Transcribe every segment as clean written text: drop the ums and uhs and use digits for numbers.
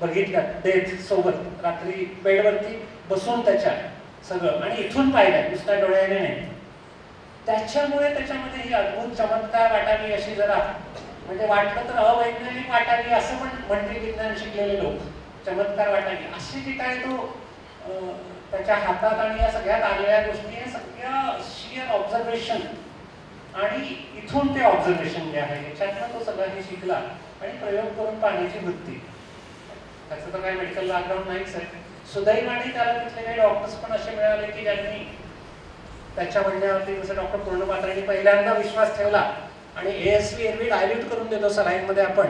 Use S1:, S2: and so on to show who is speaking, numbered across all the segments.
S1: बघितलं डेथ सोबत रात्री बेडवरती बसून त्याच्या सगळं, आणि इथून पाहिलं नुसत्या डोळ्याने नाही. त्याच्यामुळे त्याच्यामध्ये ही अद्भुत चमत्कार वाटावी अशी जरा, म्हणजे वाटलं तर अवैज्ञानिक वाटावी असं पण म्हणते विज्ञान शिकलेले लोक, चमत्कार वाटावी अशी जी काय तो त्याच्या हातात आणि या सगळ्यात आलेल्या गोष्टी, या सगळ्या शियर ऑब्झर्वेशन आणि इथून ते ऑब्झर्वेशन जे आहे याच्यातनं तो सगळं हे शिकला आणि प्रयोग करून पाहण्याची वृत्ती. त्याचं तर काही मेडिकल बॅकग्राऊंड नाहीच आहे. सुदैवाने त्याला तिथले काही डॉक्टर्स पण असे मिळाले की ज्यांनी त्याच्या म्हणण्यावरती, जसं डॉक्टर पूर्णपात्रांनी पहिल्यांदा विश्वास ठेवला आणि ASV एरवी डायल्यूट करून देतो सलाईनमध्ये आपण.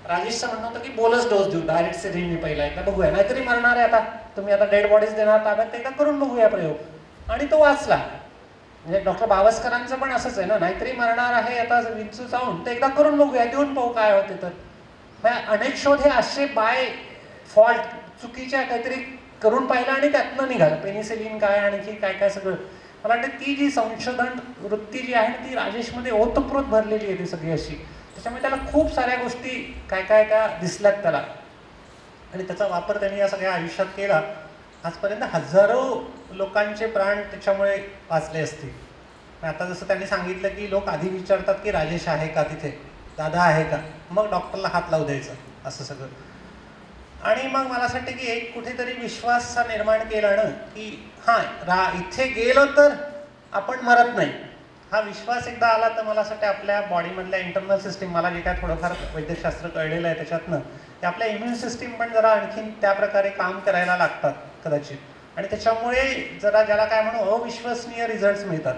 S1: राजेशचं म्हणणं होतं की बोलस डोस देऊ, डायरेक्ट सिरिंजनी पहिला एकदा बघूया, नाहीतरी मरणार आहे आता, तुम्ही आता डेड बॉडीज देणार ताब्यात, ते एकदा करून बघूया प्रयोग. आणि तो वाचला. म्हणजे डॉक्टर बावस्करांचं पण असंच आहे ना, नाहीतरी मरणार आहे आता विंचू चावून, ते एकदा करून बघूया, देऊन पाहू काय होते. तर अनेक शोध हे असे बाय फॉल्ट चुकीच्या काहीतरी करून पाहिलं आणि त्यातनं निघालं. पेनिसिलिन काय, आणखी काय काय सगळं. मला वाटतं ती जी संशोधन वृत्ती जी आहे ती राजेशमध्ये ओतप्रोत भरलेली आहे ती सगळी अशी. त्याच्यामुळे त्याला खूप साऱ्या गोष्टी काय काय काय दिसल्यात त्याला, आणि त्याचा वापर त्यांनी या सगळ्या आयुष्यात केला. आजपर्यंत हजारो लोकांचे प्राण त्याच्यामुळे वाचले असतील. आता जसं त्यांनी सांगितलं की लोक आधी विचारतात की राजेश आहे का तिथे, दादा आहे का, मग डॉक्टरला हात लावू द्यायचं असं सगळं. आणि मग मला असं वाटतं की एक कुठेतरी विश्वास निर्माण केला ना की हां इथे गेलो तर आपण मरत नाही. हा विश्वास एकदा आला तर मला असं वाटतं आपल्या बॉडीमधल्या इंटरनल सिस्टीम, मला जे काय थोडंफार वैद्यकशास्त्र कळलेलं आहे त्याच्यातनं, की आपल्या इम्युन सिस्टीम पण जरा आणखीन त्या प्रकारे काम करायला लागतात कदाचित. आणि त्याच्यामुळे जरा ज्याला काय म्हणू अविश्वसनीय रिझल्ट्स मिळतात.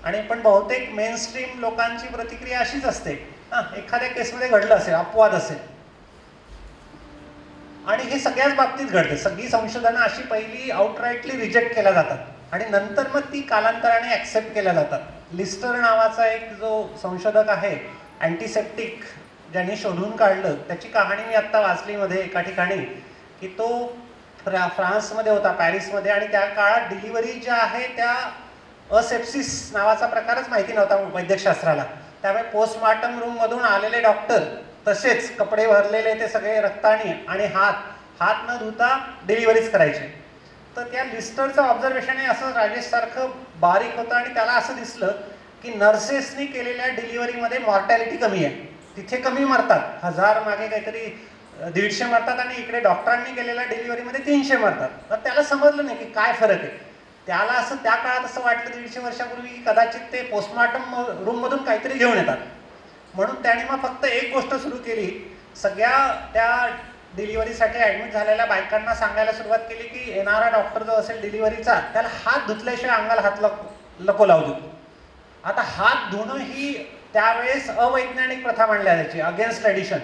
S1: आणि पण बहुतेक मेनस्ट्रीम लोकांची प्रतिक्रिया अशीच असते, एखाद्या केसमध्ये घडलं असेल, अपवाद असेल. आणि हे सगळ्याच बाबतीत घडते. सगळी संशोधनं अशी पहिली आउटराईटली रिजेक्ट केल्या जातात आणि नंतर मग ती कालांतराने ॲक्सेप्ट केल्या जातात. लिस्टर नावाचा एक जो संशोधक आहे, अँटीसेप्टिक ज्यांनी शोधून काढलं, त्याची कहाणी मी आत्ता वाचली मध्ये एका ठिकाणी, की तो फ्रान्समध्ये होता, पॅरिसमध्ये, आणि त्या काळात डिलिव्हरी ज्या आहे त्या असेप्सिस नावाचा प्रकारच माहिती नव्हता वैद्यकशास्त्राला. त्यामुळे पोस्टमॉर्टम रूममधून आलेले डॉक्टर तसेच कपडे भरलेले ते सगळे रक्तानी आणि हात न धुता डिलिव्हरीज करायचे. तर त्या लिस्टरचं ऑब्झर्वेशन हे असं राजेशसारखं बारीक होतं आणि त्याला असं दिसलं की नर्सेसनी केलेल्या डिलिव्हरीमध्ये मॉर्टॅलिटी कमी आहे. तिथे कमी मरतात, 1000 मागे काहीतरी 150 मरतात, आणि इकडे डॉक्टरांनी केलेल्या डिलिव्हरीमध्ये 300 मरतात. तर त्याला समजलं नाही की काय फरक आहे. त्याला असं त्या काळात असं वाटलं 150 वर्षापूर्वी की कदाचित ते पोस्टमॉर्टम रूममधून काहीतरी घेऊन येतात. म्हणून त्याने मग फक्त एक गोष्ट सुरू केली, सगळ्या त्या डिलिव्हरीसाठी ॲडमिट झालेल्या बायकांना सांगायला सुरुवात केली की येणारा डॉक्टर जो असेल डिलिव्हरीचा, त्याला हात धुतल्याशिवाय अंगाला हात नको लावू देऊ. आता हात धुणं ही त्यावेळेस अवैज्ञानिक प्रथा मानल्या जायची, अगेन्स्ट ट्रेडिशन.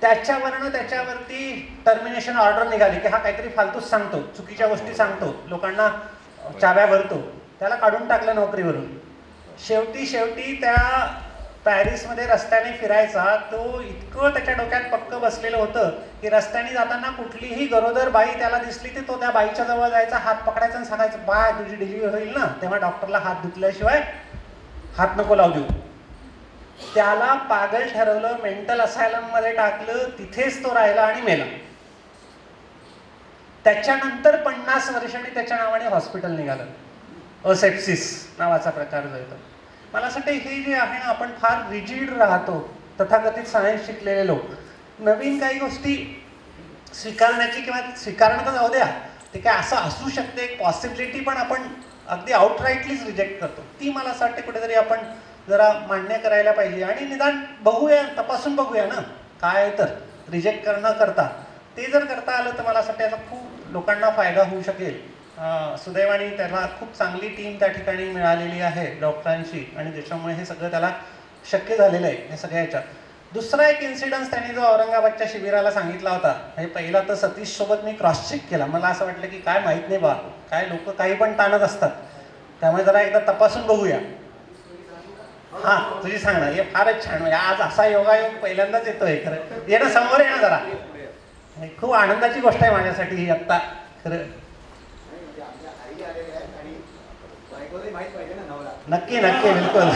S1: त्याच्यावरती टर्मिनेशन ऑर्डर निघाली की हा काहीतरी फालतूच सांगतो, चुकीच्या गोष्टी सांगतो, लोकांना चाव्या भरतो. त्याला काढून टाकलं नोकरीवरून. शेवटी त्या पॅरिसमध्ये रस्त्याने फिरायचा तो इतकं त्याच्या डोक्यात पक्क बसलेलं होतं की रस्त्याने जाताना कुठलीही गरोदर बाई त्याला दिसली की तो त्या बाईच्या जवळ जायचा, हात पकडायचा आणि सांगायचं, बाय तुझी डिलिव्हरी होईल ना तेव्हा डॉक्टरला हात धुतल्याशिवाय हात नको लावू देऊ. त्याला पागल ठरवलं, मेंटल असायलममध्ये टाकलं, तिथेच तो राहिला आणि मेला. त्याच्यानंतर 50 वर्षांनी त्याच्या नावाने हॉस्पिटल निघालं, असेप्सिस नावाचा प्रकार जो येतो. मला असं वाटतं हे जे आहे ना, आपण फार रिजिड राहतो तथाकथित सायन्स शिकलेले लोक. नवीन काही गोष्टी स्वीकारण्याची, किंवा स्वीकारणं तर जाऊ द्या, ते काय असं असू शकते एक पॉसिबिलिटी, पण आपण अगदी आउटराईटलीच रिजेक्ट करतो. ती मला असं वाटते कुठेतरी आपण जरा मान्य करायला पाहिजे आणि निदान बघूया, तपासून बघूया ना काय. तर रिजेक्ट करणं करता ते जर करता आलं तर मला असं वाटतं याचा खूप लोकांना फायदा होऊ शकेल. सुदैवाने त्याला खूप चांगली टीम त्या ठिकाणी मिळालेली आहे डॉक्टरांची, आणि त्याच्यामुळे हे सगळं त्याला शक्य झालेलं आहे या सगळ्या ह्याच्यात. दुसरा एक इन्सिडन्स त्यांनी जो औरंगाबादच्या शिबिराला सांगितला होता, म्हणजे पहिला तर सतीश सोबत मी क्रॉस चेक केला. मला असं वाटलं की काय माहीत नाही बा, काय लोक काही पण ताणत असतात, त्यामुळे जरा एकदा तपासून बघूया. हां तुझी सांग ना, हे फारच छान. म्हणजे आज असा योगायोग पहिल्यांदाच येतोय खरं. ये ना समोर, ये ना जरा. खूप आनंदाची गोष्ट आहे माझ्यासाठी ही आत्ता खरं. नक्की नक्की बिलकुल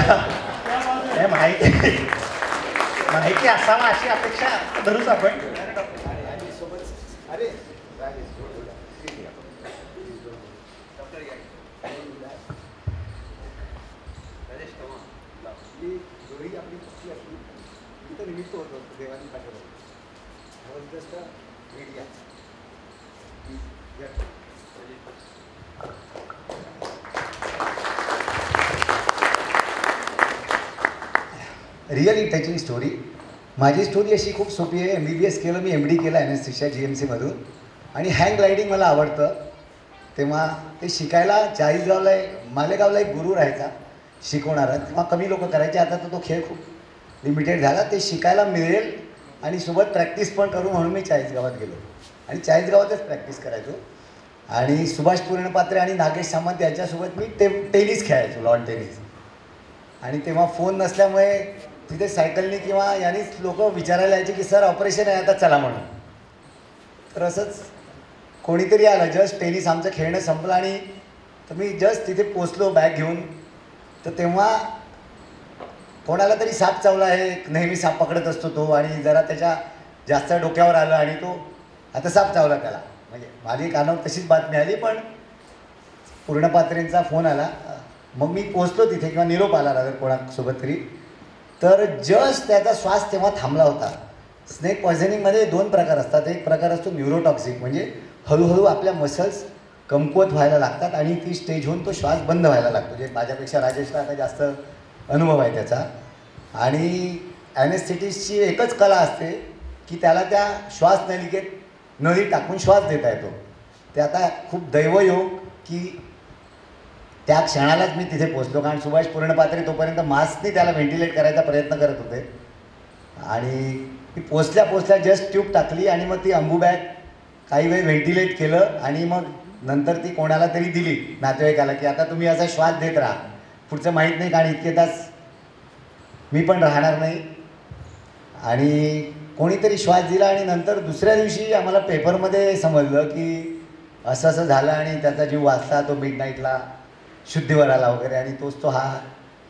S1: हे माहिती असावा अशी अपेक्षा धरूच आपण.
S2: अरे राजेश ही जोडी आपली पक्षी असली इथं निमित्त होतं देवानी पाठवलं just media really touching story. माझी स्टोरी अशी खूप सोपी आहे. MBBS केलं मी, MD केलं ॲनेस्थेशिया GMCमधून आणि हँग ग्लायडिंग मला आवडतं. तेव्हा ते शिकायला चाळीसगावला मालेगावला एक गुरु राहायचा शिकवणारा. तेव्हा कमी लोक करायचे, आता तर तो खेळ खूप लिमिटेड झाला. ते शिकायला मिळेल आणि सोबत प्रॅक्टिस पण करू म्हणून मी चाळीसगावात गेलो आणि चाळीसगावातच प्रॅक्टिस करायचो. आणि सुभाष पूर्णपात्रे आणि नागेश सामंत यांच्यासोबत मी टेनिस खेळायचो, लॉन टेनिस. आणि तेव्हा फोन नसल्यामुळे तिथे सायकलनी किंवा यानेच लोक विचारायला यायचे की सर ऑपरेशन आहे आता चला म्हणून. तर असंच कोणीतरी आलं, जस्ट टेनिस आमचं खेळणं संपलं आणि तर मी जस्ट तिथे पोचलो बॅग घेऊन. तर तेव्हा कोणाला तरी साप चावला आहे, नेहमी साप पकडत असतो तो, आणि जरा त्याच्या जास्त डोक्यावर आलं आणि तो आता साप चावला त्याला. म्हणजे माझी कानावर तशीच बातमी आली, पण पूर्णपात्रेंचा फोन आला. मग मी पोचलो तिथे किंवा निरोप आला रादर कोणासोबत तरी. तर जस्ट त्याचा श्वास तेव्हा थांबला होता. स्नेक पॉयझनिंगमध्ये 2 प्रकार असतात. एक प्रकार असतो न्यूरोटॉक्सिक, म्हणजे हळूहळू आपल्या मसल्स कमकुवत व्हायला लागतात आणि ती स्टेज होऊन तो श्वास बंद व्हायला लागतो. जे माझ्यापेक्षा राजेशला आता जास्त अनुभव आहे त्याचा. आणि ॲनेस्थेटिस्टची एकच कला असते की त्याला त्या श्वास नलिकेत नळी टाकून श्वास देता येतो. ते आता खूप दैवयोग की त्या क्षणालाच मी तिथे पोचलो, कारण सुभाष पूर्णपात्रे तोपर्यंत मास्कने त्याला व्हेंटिलेट करायचा प्रयत्न करत होते. आणि ती पोचल्या जस्ट ट्यूब टाकली आणि मग ती अंबू बॅग काही वेळ व्हेंटिलेट केलं आणि मग नंतर ती कोणाला तरी दिली नातेवाईकाला की आता तुम्ही असा श्वास देत राहा, पुढचं माहीत नाही कारण इतके तास मी पण राहणार नाही. आणि कोणीतरी श्वास दिला आणि नंतर दुसऱ्या दिवशी आम्हाला पेपरमध्ये समजलं की असं असं झालं आणि त्याचा जीव वाचला, तो मिड नाईटला शुद्धीवर आला वगैरे, आणि तोच तो हा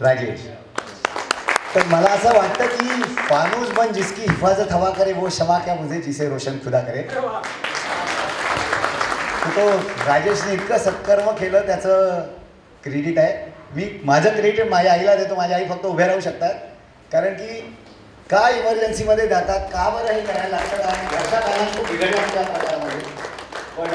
S2: राजेश. तर मला असं वाटतं की फानूस बन जिसकी हिफाजत हवा करे वो क्षमा क्या मुझे जिसे रोशन खुदा करे. तो राजेशने इतकं सत्कर्म केलं त्याचं क्रेडिट आहे. मी माझं क्रेडिट माझ्या आईला देतो. माझ्या आई फक्त उभ्या राहू शकतात, कारण की का इमर्जन्सीमध्ये जातात, का बरं हे करायला लागतं, आणि घरच्या काळात खूप बिघडल्या त्या प्रकारामध्ये. पण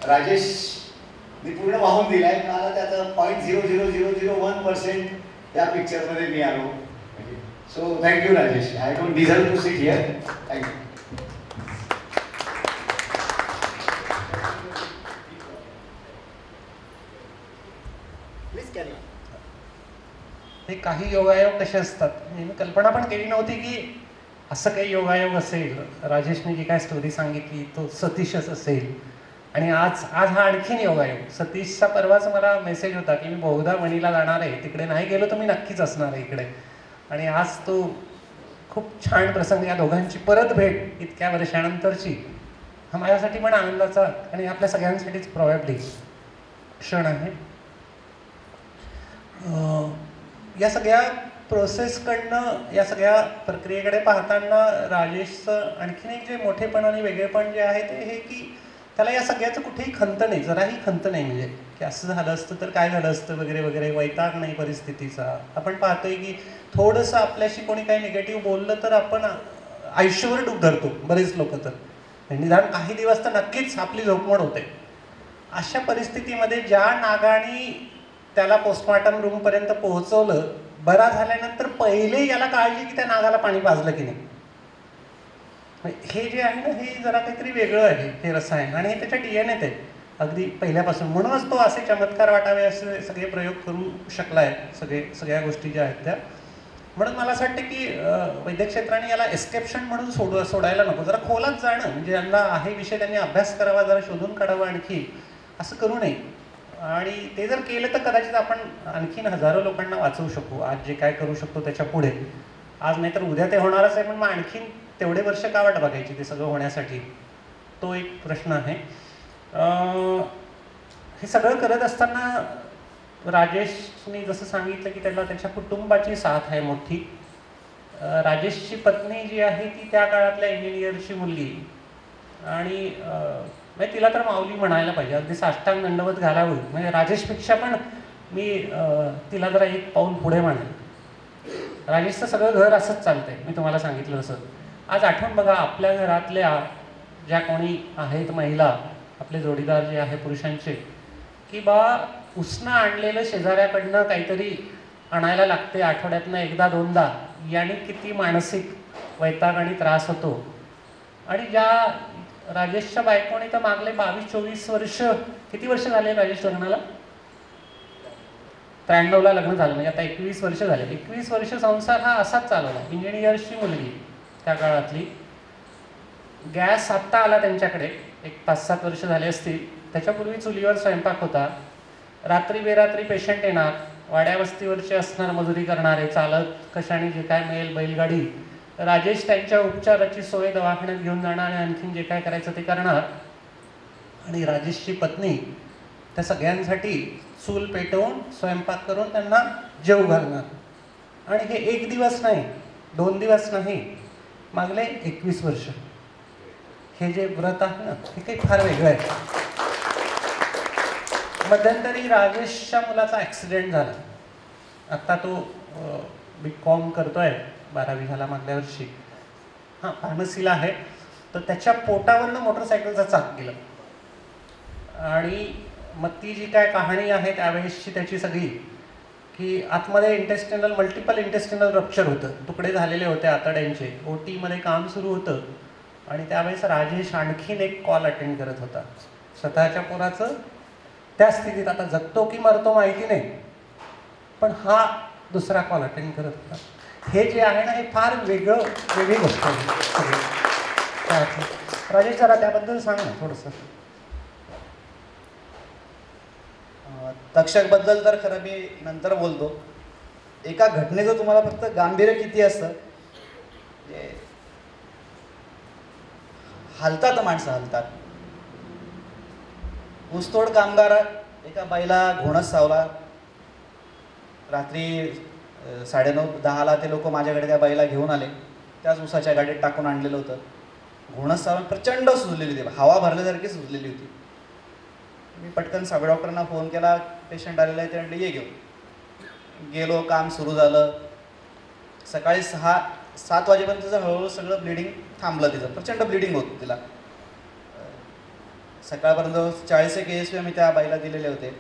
S2: राजेशने पूर्ण वाहून दिला आहे. मला त्याचं 0.00001% त्या पिक्चरमध्ये मी आलो. So thank you Rajesh. I don't deserve to sit here. Thank you.
S1: हे काही योगायोग कसे असतात मी कल्पना पण केली नव्हती की असं काही योगायोग असेल. राजेशने जी काय स्टोरी सांगितली तो सतीशच असेल. आणि आज हा आणखीन योगायोग. सतीशचा परवाच मला मेसेज होता की मी बहुधा वणीला जाणार आहे, तिकडे नाही गेलो तर मी नक्कीच असणार आहे इकडे. आणि आज तो खूप छान प्रसंग, या दोघांची परत भेट इतक्या वर्षानंतरची, हा माझ्यासाठी पण आनंदाचा आणि आपल्या सगळ्यांसाठीच प्रॉबॅबली क्षण आहे. या सगळ्या प्रोसेसकडनं, या सगळ्या प्रक्रियेकडे पाहताना राजेशचं आणखीन एक जे मोठेपण आणि वेगळेपण जे आहे ते हे की त्याला या सगळ्याचं कुठेही खंत नाही, जराही खंत नाही. म्हणजे की असं झालं असतं तर काय झालं असतं वगैरे वगैरे, वैताग नाही परिस्थितीचा. आपण पाहतोय की थोडंसं आपल्याशी कोणी काही निगेटिव्ह बोललं तर आपण आयुष्यभर डूब धरतो बरेच लोक. तर निदान काही दिवस तर नक्कीच आपली झोपमोड होते. अशा परिस्थितीमध्ये ज्या नागाने त्याला पोस्टमॉर्टम रूमपर्यंत पोहोचवलं, बरा झाल्यानंतर पहिले याला काळजी की त्या नागाला पाणी पाजलं की नाही. हे जे आहे ना, हे जरा काहीतरी वेगळं आहे हे रसायन, आणि हे त्याच्या DNAत आहे अगदी पहिल्यापासून. म्हणूनच तो असे चमत्कार वाटावे असे सगळे प्रयोग करू शकला आहे, सगळ्या गोष्टी ज्या आहेत त्या. म्हणून मला असं वाटतं की वैद्यक क्षेत्राने याला एस्केप्शन म्हणून सोडायला नको, जरा खोलात जाणं, म्हणजे यांना आहे विषय त्यांनी अभ्यास करावा, जरा शोधून काढावा आणखी, असं करू नये. आणि ते जर केलं तर कदाचित आपण आणखीन हजारो लोकांना वाचवू शकू. आज जे काय करू शकतो त्याच्या पुढे, आज नाही तर उद्या ते होणारच आहे, पण मग आणखीन तेवढे वर्ष का वाट बघायची ते सगळं होण्यासाठी, तो एक प्रश्न आहे. हे सगळं करत असताना राजेशने जसं सांगितलं की त्याला त्याच्या कुटुंबाची साथ आहे मोठी. राजेशची पत्नी जी आहे ती त्या काळातल्या इंजिनियरची मुलगी, आणि म्हणजे तिला तर माऊली म्हणायला पाहिजे, अगदी साष्टांग दंडवत घालावं. म्हणजे राजेशपेक्षा पण मी तिला जरा एक पाऊल पुढे म्हणेन. राजेशचं सगळं घर असंच चालतंय, मी तुम्हाला सांगितलं तसं. आज आठवण बघा, आपल्या घरातल्या ज्या कोणी आहेत महिला, आपले जोडीदार जे आहे पुरुषांचे, की बा उसनं आणलेलं शेजाऱ्याकडनं काहीतरी आणायला लागते आठवड्यातनं एकदा दोनदा, याने किती मानसिक वैताग आणि त्रास होतो. आणि ज्या राजेशच्या बायकोने तर मागले 22-24 वर्ष, किती वर्ष झाले राजेश लग्नाला? 93ला लग्न झालं, म्हणजे आता 21 वर्ष झाले. 21 वर्ष संसार हा असाच चालवला. इंजिनियर्सची मुलगी त्या काळातली. गॅस आत्ता आला त्यांच्याकडे, एक 5-7 वर्ष झाले असतील. त्याच्यापूर्वी चुलीवर स्वयंपाक होता. रात्री बेरात्री पेशंट येणार, वाड्या वस्तीवरचे असणार, मजुरी करणारे, चालत कशाने जे काय मिळेल बैलगाडी. राजेश त्यांच्या उपचाराची सोय, दवाखान्यात घेऊन जाणार आणि आणखीन जे काय करायचं ते करणार. आणि राजेशची पत्नी त्या सगळ्यांसाठी चूल पेटवून स्वयंपाक करून त्यांना जेवू घालणार. आणि हे 1 दिवस नाही, 2 दिवस नाही, मागले 21 वर्ष हे जे व्रत आहे ना, हे काही फार वेगळं आहे. मध्यंतरी राजेशच्या मुलाचा ॲक्सिडेंट झाला. आत्ता तो BCom करतोय, 12वी झाला मागल्या वर्षी. हां, फार्मसीला आहे. तर त्याच्या पोटावरनं मोटरसायकलचं चाक गेलं. आणि मग ती जी काय कहाणी आहे त्यावेळेसची त्याची सगळी, की आतमध्ये मल्टिपल इंटेस्टिनल रप्चर होतं, तुकडे झालेले होते आतड्यांचे. OTमध्ये काम सुरू होतं. आणि त्यावेळेस राजेश आणखीन एक कॉल अटेंड करत होता. स्वतःच्या पोराचं त्या स्थितीत, आता जगतो की मरतो माहिती नाही, पण हा दुसरा कॉल अटेंड करत होता. हे जे आहे ना, हे फार वेगळी गोष्ट आहे. राजेश, जरा त्याबद्दल सांग ना थोडंसं.
S3: तक्षकबद्दल तर खरं मी नंतर बोलतो. एका घटनेचं तुम्हाला फक्त गांभीर्य किती असतं, हलतात माणसं, हलतात. ऊसतोड कामगार एका बाईला घोणस चावला. रात्री 9:30-10ला ते लोक माझ्याकडे त्या बाईला घेऊन आले. त्याच ऊसाच्या गाडीत टाकून आणलेलं होतं. घोणस चावून प्रचंड सुजलेली होती, हवा भरल्यासारखी सुजलेली होती. मी पटकन साबळे डॉक्टरांना फोन केला, पेशंट आलेला आहे, ते म्हणले ये घेऊन. गेलो, काम सुरू झालं. सकाळी 6-7 वाजेपर्यंत तिचं हळूहळू सगळं ब्लिडिंग थांबलं. तिचं प्रचंड ब्लिडिंग होतं तिला. सकाळपर्यंत 40 ASV मी त्या बाईला दिलेले होते.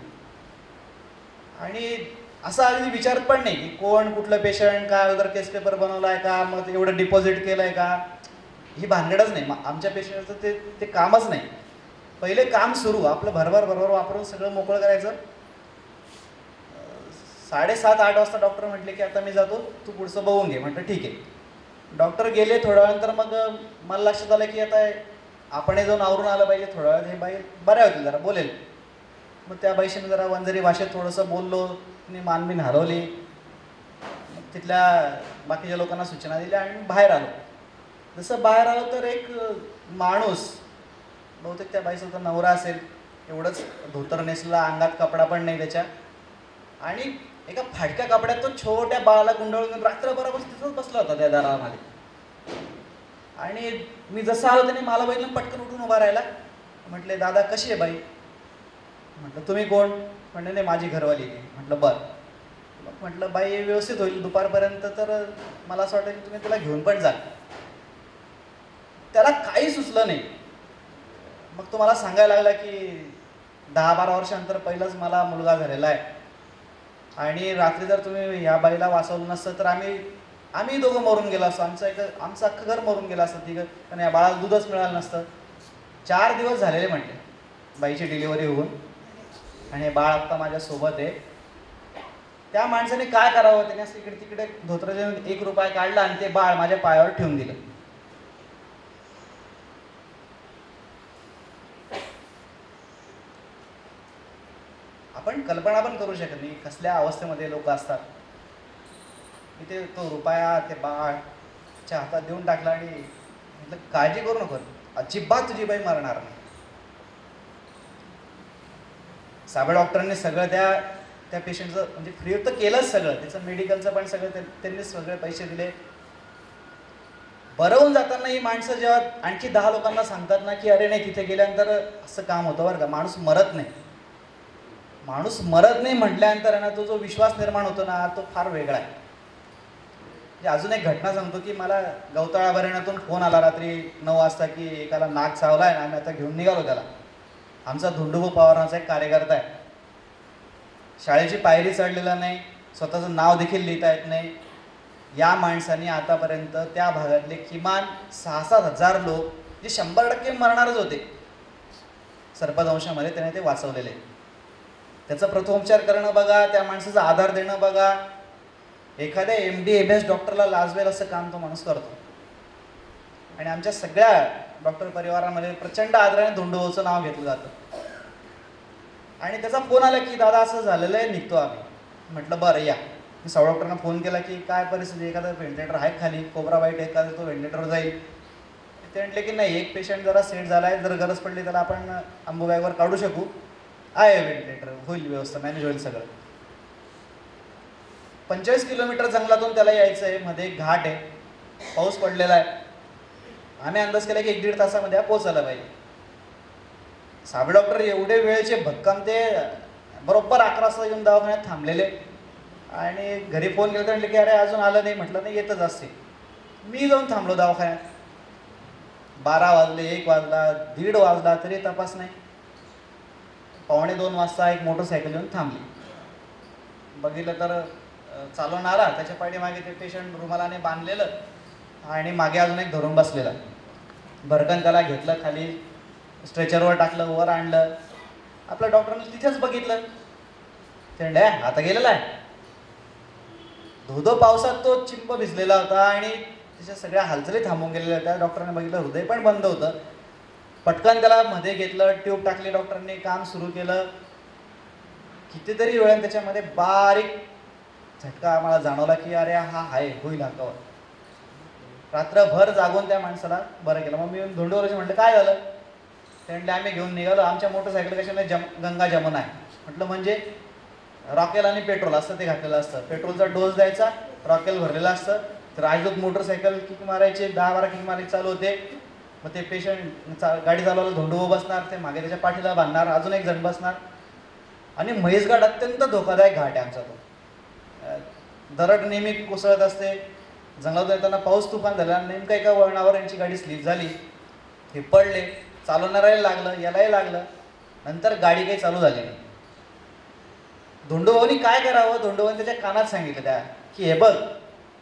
S3: आणि असा अगदी विचारत पण नाही की कोण, कुठलं पेशंट, काय अगोदर केस पेपर बनवला आहे का, मग एवढं डिपॉझिट केलं आहे का, ही भानगडच नाही. आमच्या पेशंटचं ते कामच नाही. पहिले काम सुरू, आपलं भरभर वापरून सगळं मोकळं करायचं. 7:30-8 वाजता डॉक्टर म्हटले की आता मी जातो, तू पुढचं बघून घे. म्हटलं ठीक आहे. डॉक्टर गेले. थोड्या वेळानंतर मग मला लक्षात आलं की आता आपण जाऊन आवरून आलं पाहिजे. थोड्या वेळात हे बाई बऱ्या होतील, जरा बोलेल. मग त्या बाईशीने जरा वंजारी भाषेत थोडंसं बोललो, मी मानबीन हलवली. तिथल्या बाकीच्या लोकांना सूचना दिल्या आणि बाहेर आलो. जसं बाहेर आलो तर एक माणूस, बहुतेक त्या बाईचा तर नवरा असेल, एवढंच धोतर नेसला, अंगात कपडा पण नाही त्याच्या, आणि एका फाटक्या कपड्यात तो छोट्या बाळाला गुंडाळून रात्रभरापासून तिथंच बसला होता त्या दारामध्ये. आणि मी जसं आलो त्याने मला बघितलं, पटकन उठून उभा राहिला. म्हटले दादा कशी आहे बाई? म्हटलं तुम्ही कोण? म्हणले नाही माझी घरवाली आहे. म्हटलं बरं. म्हटलं बाई व्यवस्थित होईल दुपारपर्यंत, तर मला असं वाटतं की तुम्ही तिला घेऊन पण जाल. त्याला काही सुचलं नाही. मग तो मला सांगायला लागला की 10-12 वर्षानंतर पहिलंच मला मुलगा झालेला आहे, आणि रात्री जर तुम्ही या बाईला वाचवलं नसतं तर आम्ही दोघं मरून गेलो असतो. आमचं अख्खं घर मरून गेलं असतं तिघं, पण या बाळाला दूधच मिळालं नसतं. 4 दिवस झालेले म्हटले बाईची डिलिव्हरी होऊन, आणि हे बाळ आत्ता माझ्यासोबत आहे. त्या माणसाने काय करावं, त्याने असं इकडे तिकडे धोत्राचे 1 रुपया काढला आणि ते बाळ माझ्या पायावर ठेवून दिलं. आपण कल्पना पण करू शकत नाही कसल्या अवस्थेमध्ये लोक असतात. मी तो रुपया ते बाळच्या हातात देऊन टाकला आणि म्हटलं काळजी करू नको, अजिबात तुझी बाई मरणार नाही. साबळे डॉक्टरांनी सगळं त्या पेशंटचं म्हणजे फ्री तर केलंच सगळं, त्याचं मेडिकलचं पण सगळं त्यांनी सगळे पैसे दिले. बरं होऊन जाताना ही माणसं जेव्हा आणखी 10 लोकांना सांगतात ना की अरे नाही तिथे गेल्यानंतर असं काम होतं बरं का, माणूस मरत नाही. माणूस मरत नाही म्हटल्यानंतर आहे ना तो जो विश्वास निर्माण होतो ना तो फार वेगळा आहे. म्हणजे अजून एक घटना सांगतो की मला गवताळा अभयारण्यातून फोन आला रात्री 9 वाजता की एकाला नाग चावला आहे, आम्ही आता घेऊन निघालो त्याला. आमचा धुंडूभाऊ पवार नावाचा एक कार्यकर्ता आहे. शाळेची पायरी चढलेला नाही, स्वतःचं नाव देखील लिहिता येत नाही. या माणसाने आतापर्यंत त्या भागातले किमान 6-7 हजार लोक जे 100% मरणारच होते सर्पदंशामध्ये त्याने ते वाचवलेले. त्याचा प्रथमोपचार करणं बघा, त्या माणसाचा आधार देणं बघा. एखाद्या MD MS डॉक्टरला लाजवेल असं काम तो माणूस करतो. आणि आमच्या सगळ्या डॉक्टर परिवारामध्ये प्रचंड आदराने धोंडूभाऊचं नाव घेतलं जातं. आणि त्याचा फोन आला की दादा असं झालेलं आहे, निघतो आम्ही. म्हटलं बरं या. मी सावळ डॉक्टरांना फोन केला की काय परिस्थिती, एखादा व्हेंटिलेटर आहे खाली, कोबरा वाईट एखादा तो व्हेंटिलेटरवर जाईल. ते म्हटले की नाही, एक पेशंट जरा सेट झाला आहे, जर गरज पडली त्याला आपण अंबुबॅगवर काढू शकू, आहे व्हेंटिलेटर, होईल व्यवस्था, मॅनेज होईल सगळं. 25 किलोमीटर जंगलातून त्याला यायचं आहे, मध्ये एक घाट आहे, पाऊस पडलेला आहे. आम्ही अंदाज केला की 1-1.5 तासामध्ये पोचायला पाहिजे. साबळे डॉक्टर एवढे वेळेचे भक्कम, ते बरोबर 11 वाजता येऊन दवाखान्यात थांबलेले. आणि घरी फोन केला तर म्हटलं की अरे अजून आलं नाही. म्हटलं नाही, येतच असते. मी जाऊन थांबलो दवाखान्यात. 12 वाजले, 1 वाजला, 1:30 वाजला, तरी तपास नाही. 1:45 वाजता एक मोटरसायकल येऊन थांबली. बघितलं तर चालवणारा, त्याच्या पाठीमागे ते पेशंट रुमालाने बांधलेलं आणि मागे अजून एक धरून बसलेला. भरकन त्याला घेतलं खाली, स्ट्रेचरवर टाकलं, वर आणलं. आपल्या डॉक्टरांनी तिथेच बघितलं. ते म्हणले आता गेलेला आहे. धोधो पावसात तो चिंब भिजलेला होता आणि त्याच्या सगळ्या हालचाली थांबून गेलेल्या होत्या. डॉक्टरांनी बघितलं, हृदय पण बंद होतं. पटकन त्याला मध्ये घेतलं, ट्यूब टाकली, डॉक्टरांनी काम सुरू केलं. कितीतरी वेळाने त्याच्यामध्ये बारीक झटका आम्हाला जाणवला की अरे हा आहे, होईल हा कवर. रात्रभर जागून त्या माणसाला बरं केलं. मग मी धोंडूवरचे म्हटलं काय झालं. ते म्हटले आम्ही घेऊन निघालो, आमच्या मोटरसायकल कशाने गंगा जमुना आहे. म्हटलं म्हणजे रॉकेल आणि पेट्रोल असतं ते घातलेलं असतं. पेट्रोलचा डोस द्यायचा, रॉकेल भरलेलं असतं. तर राजदूत मोटरसायकल किक मारायचे, 10-12 किक मारायचे चालू होते. मग ते पेशंट गाडी चालवायला धोंडू बसणार, ते मागे त्याच्या पाठीला बांधणार, अजून एक जण बसणार. आणि म्हैसघाट अत्यंत धोकादायक घाट आहे आमचा तो. दरड नेहमी कोसळत असते. जंगलात येताना पाऊस तुफान झाला, नेमकं एका वळणावर यांची गाडी स्लिप झाली. हे पडले, चालवणाऱ्याला लागलं, यालाही लागलं. नंतर गाडी काही चालू झाली नाही. धोंडूभाऊनी काय करावं, धोंडूभाऊनी त्याच्या कानात सांगितलं त्या की हे बघ,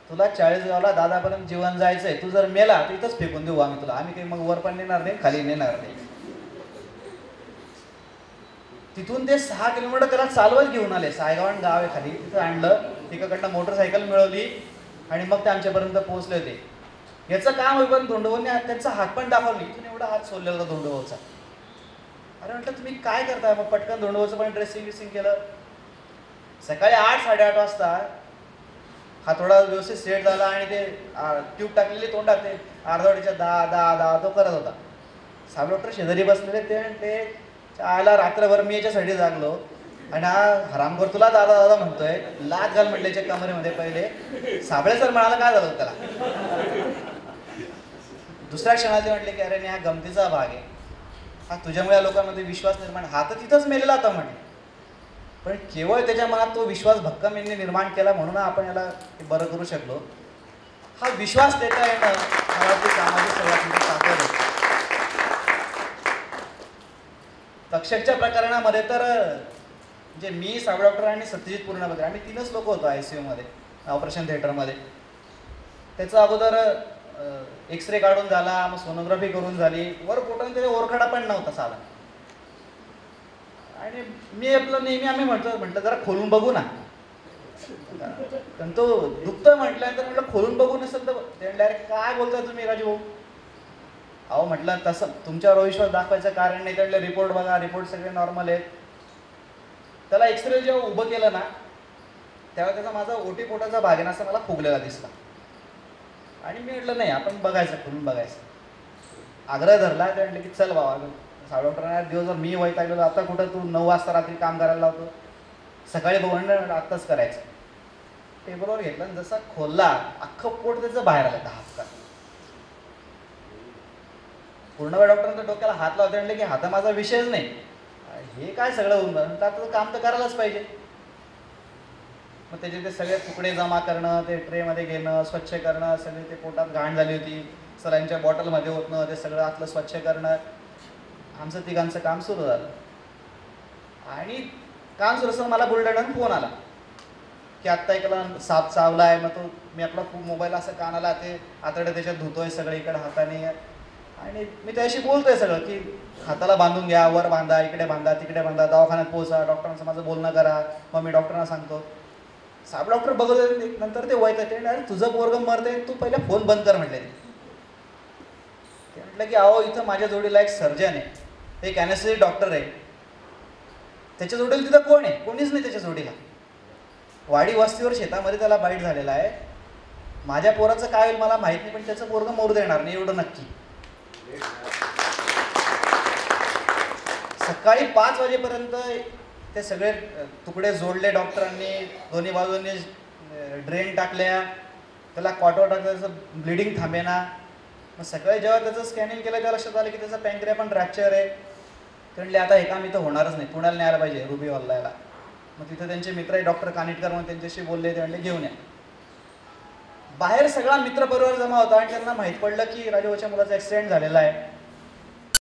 S3: तुला 40गावला दादापर्यंत जीवन जायचं आहे, तू जर मेला तर इथंच फेकून देऊ आम्ही तुला, आम्ही काही मग वर पण नेणार नाही, खाली नेणार नाही. तिथून ते 6 किलोमीटर त्याला चालवत घेऊन आले. सायगावन गाव आहे खाली, तिथं आणलं. तिकडनं मोटरसायकल मिळवली आणि मग ते आमच्यापर्यंत पोहोचले होते. याचं काम होईपर्यंत धोंडूभाऊनी त्यांचा हात पण दाखवली. इथून एवढा हात सोडलेला होता धोंडूभाऊचा. अरे म्हटलं तुम्ही काय करताय. मग पटकन धोंडूभाऊचं पण ड्रेसिंग विसिंग केलं. सकाळी 8-8:30 वाजता हा थोडा व्यवस्थित सेट झाला आणि ते ट्यूब टाकलेली तोंडात, ते अर्धवटीच्या 10 तो करत होता. साहेब डॉक्टर शेजारी बसलेले. ते आयला रात्रभर मी याच्यासाठी जागलो आणि हा हरामखोर तुला दादा दादा म्हणतोय, लात घाल म्हटलं याच्या कमरेमध्ये पहिले. साबळे सर म्हणाला काय झालं त्याला. दुसऱ्या क्षणात ते म्हटले की अरे हा गमतीचा भाग आहे, हा तुझ्यामुळे लोकांमध्ये विश्वास निर्माण, हा तर तिथंच मेलेला होता म्हणे, पण केवळ त्याच्या मनात तो विश्वास भक्कम यांनी निर्माण केला म्हणून आपण याला बरं करू शकलो. हा विश्वास देता येणं मला ते सामाजिक सर्वात ताकद आहे. तक्षकच्या प्रकरणामध्ये तर म्हणजे मी, साबळे डॉक्टर आणि सत्यजित पूर्णबद्रे आम्ही 3च लोक होतो ICU मध्ये, ऑपरेशन थिएटरमध्ये. त्याचा अगोदर एक्सरे काढून झाला, मग सोनोग्राफी करून झाली, वर पोटाने त्याचा ओरखडा पण नव्हता साला. आणि मी आपलं नेहमी आम्ही म्हटलं जरा खोलून बघू ना, पण तो दुखतोय म्हटल्यानंतर म्हटलं खोलून बघू नसेल तर ते डायरेक्ट काय बोलताय तुम्ही राजू भाऊ. अहो म्हटलं तसं तुमच्यावर अविश्वास दाखवायचं कारण नाही. त्यातले रिपोर्ट बघा, रिपोर्ट सगळे नॉर्मल आहेत. त्याला एक्सरे जेव्हा उभं केलं ना तेव्हा त्याचा माझा ओटी पोटाचा भाग आहे ना असं मला फुगलेला दिसला. आणि मी म्हटलं नाही आपण बघायचं, खोलून बघायचं. आग्रह धरला. ते म्हटलं की चल बाबा, सावळे डॉक्टरांना दिवसभर मी वैतागलेलो, आता कुठं तू 9 वाजता रात्री काम करायला लावतो, सकाळी बघून आत्ताच करायचं. टेबलवर घेतलं आणि जसा खोलला अख्खं पोट त्याचं बाहेर आलं 10 हप्ता. पूर्ण वेळ डॉक्टरांच्या डोक्याला हात लावते म्हणले की हात माझा विषयच नाही, हे काय सगळं होऊन जातं, तर आता काम तर करायलाच पाहिजे. मग त्याचे ते सगळे तुकडे जमा करणं, ते ट्रेमध्ये घेणं, स्वच्छ करणं, सगळे ते पोटात घाण झाली होती, सलाईनच्या बॉटलमध्ये होतं, ते सगळं आतलं स्वच्छ करणं, आमचं तिघांचं काम सुरू झालं. आणि काम सुरू असताना मला बुलढाण्याहून फोन आला की आत्ता एकाला साप चावला आहे. मग तो मी आपला खूप मोबाईल असं कानाला ते आतडे त्याच्यात धुतोय सगळं इकडे हाताने, आणि मी त्याशी बोलतोय सगळं की हाताला बांधून घ्या, वर बांधा, इकडे बांधा, तिकडे बांधा, दवाखान्यात पोहोचा, डॉक्टरांचं माझं बोलणं करा. मग मी डॉक्टरांना सांगतो. साहेब डॉक्टर बघत होते, नंतर ते वैत ते अरे तुझं पोरगं मरते, तू पहिला फोन बंद कर म्हटले. ते म्हटलं की अहो इथं माझ्या जोडीला एक सर्जन आहे, एक ॲनेस्थेसिस्ट डॉक्टर आहे, त्याच्या जोडीला तिथं कोण आहे? कोणीच नाही त्याच्या जोडीला. वाडी वस्तीवर शेतामध्ये त्याला बाईट झालेला आहे. माझ्या पोराचं काय होईल मला माहित नाही, पण त्याचं पोरगं मरू देणार नाही एवढं नक्की. सकाळी 5 वाजेपर्यंत ते सगळे तुकडे जोडले डॉक्टरांनी, दोन्ही बाजूंनी ड्रेन टाकल्या, त्याला कॉटवर टाकलं, त्याचं ब्लिडिंग थांबेना. मग सकाळी जेव्हा त्याचं स्कॅनिंग केलं तेव्हा लक्षात आलं की त्याचा पँक्रिया पण फ्रॅक्चर आहे. ते म्हणले आता हे काम इथं होणारच नाही, पुण्याला न्यायला पाहिजे रुबी हॉलला. मग तिथं त्यांचे मित्र आहे डॉक्टर कानिटकर म्हणून, त्यांच्याशी बोलले. ते म्हणले घेऊन या. बाहेर सगळा मित्रपरिवार जमा होता आणि त्यांना माहीत पडलं की राजूभाऊच्या मुलाचा ॲक्सिडेंट झालेला आहे.